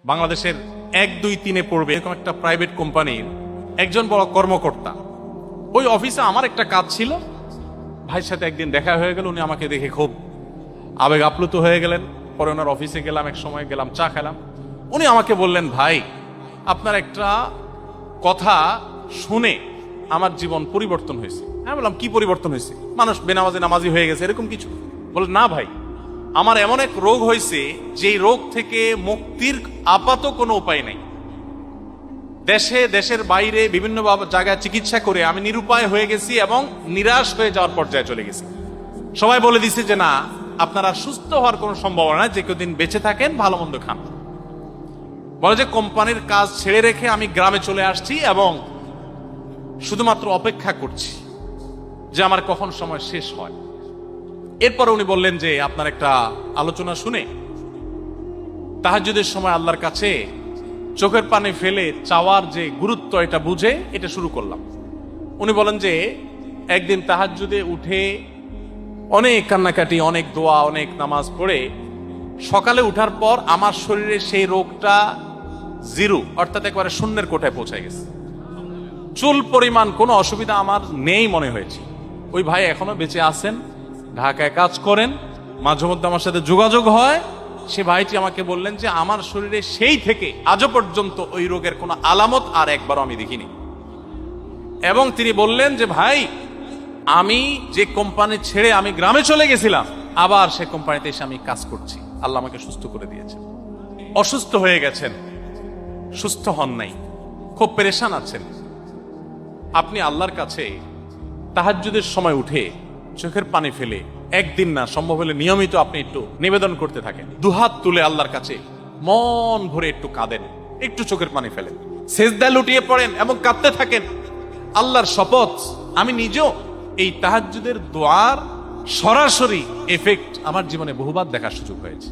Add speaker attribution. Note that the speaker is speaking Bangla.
Speaker 1: বাংলাদেশের 1, 2, 3-এ পড়বে এরকম একটা প্রাইভেট কোম্পানির একজন বড় কর্মকর্তা। ওই অফিসে আমার একটা কাজ ছিল, ভাইয়ের সাথে একদিন দেখা হয়ে গেল। উনি আমাকে দেখে খুব আবেগ আপ্লুত হয়ে গেলেন। পরে ওনার অফিসে গেলাম, এক সময় গেলাম, চা খেলাম। উনি আমাকে বললেন, ভাই আপনার একটা কথা শুনে আমার জীবন পরিবর্তন হয়েছে। আমি বললাম, কি পরিবর্তন হয়েছে? মানুষ বেনামাজি নামাজি হয়ে গেছে এরকম কিছু? বললেন, না ভাই, আমার এমন এক রোগ হয়েছে যেই রোগ থেকে মুক্তির আপাতত কোনো উপায় নেই। দেশে দেশের বাইরে বিভিন্ন জায়গায় চিকিৎসা করে আমি নিরুপায় হয়ে গেছি এবং নিরাশ হয়ে যাওয়ার পর্যায়ে চলে গেছি। সবাই বলে দিছে যে না, আপনারা সুস্থ হওয়ার কোনো সম্ভাবনা নাই, যে কদিন বেঁচে থাকেন ভালো মন্দ খান। বলে যে কোম্পানির কাজ ছেড়ে রেখে আমি গ্রামে চলে আসছি এবং শুধুমাত্র অপেক্ষা করছি যে আমার কখন সময় শেষ হয়। এরপর উনি বললেন যে আপনার একটা আলোচনা শুনে তাহাজ্জুদের সময় আল্লাহর কাছে চোখের পানি ফেলে চাওয়ার যে গুরুত্ব, এটা বুঝে এটা শুরু করলাম। উনি বলেন যে একদিন তাহাজ্জুদে উঠে অনেক কান্নাকাটি, অনেক দোয়া, অনেক নামাজ পড়ে সকালে উঠার পর আমার শরীরে সেই রোগটা জিরো, অর্থাৎ একবারে শূন্যের কোঠায় পৌঁছে গেছে। চুল পরিমাণ কোনো অসুবিধা আমার নেই মনে হয়েছে। ওই ভাই এখনো বেঁচে আছেন, ঢাকায় কাজ করেন, মাঝে মধ্যে আমার সাথে যোগাযোগ হয়। সে ভাইটি আমাকে বললেন যে আমার শরীরে সেই থেকে আজও পর্যন্ত ওই রোগের কোনো আলামত আর একবারও আমি দেখিনি। এবং তিনি বললেন যে ভাই, আমি যে কোম্পানি ছেড়ে আমি গ্রামে চলে গেছিলাম, আবার সে কোম্পানিতে এসে আমি কাজ করছি। আল্লাহ আমাকে সুস্থ করে দিয়েছেন। অসুস্থ হয়ে গেছেন, সুস্থ হন নাই, খুব পেরেশান আছেন, আপনি আল্লাহর কাছে তাহাজ্জুদের সময় উঠে চোখের পানি ফেলে একদিন না, সম্ভব হলে নিয়মিত আপনি একটু নিবেদন করতে থাকেন। দুহাত তুলে আল্লাহর কাছে মন ভরে একটু কাঁদেন, একটু চোখের পানি ফেলেন, সেজদায় লুটিয়ে পড়েন এবং কাঁদতে থাকেন। আল্লাহর শপথ, আমি নিজেও এই তাহাজ্জুদের দোয়ার সরাসরি এফেক্ট আমার জীবনে বহুবার দেখার সুযোগ হয়েছে।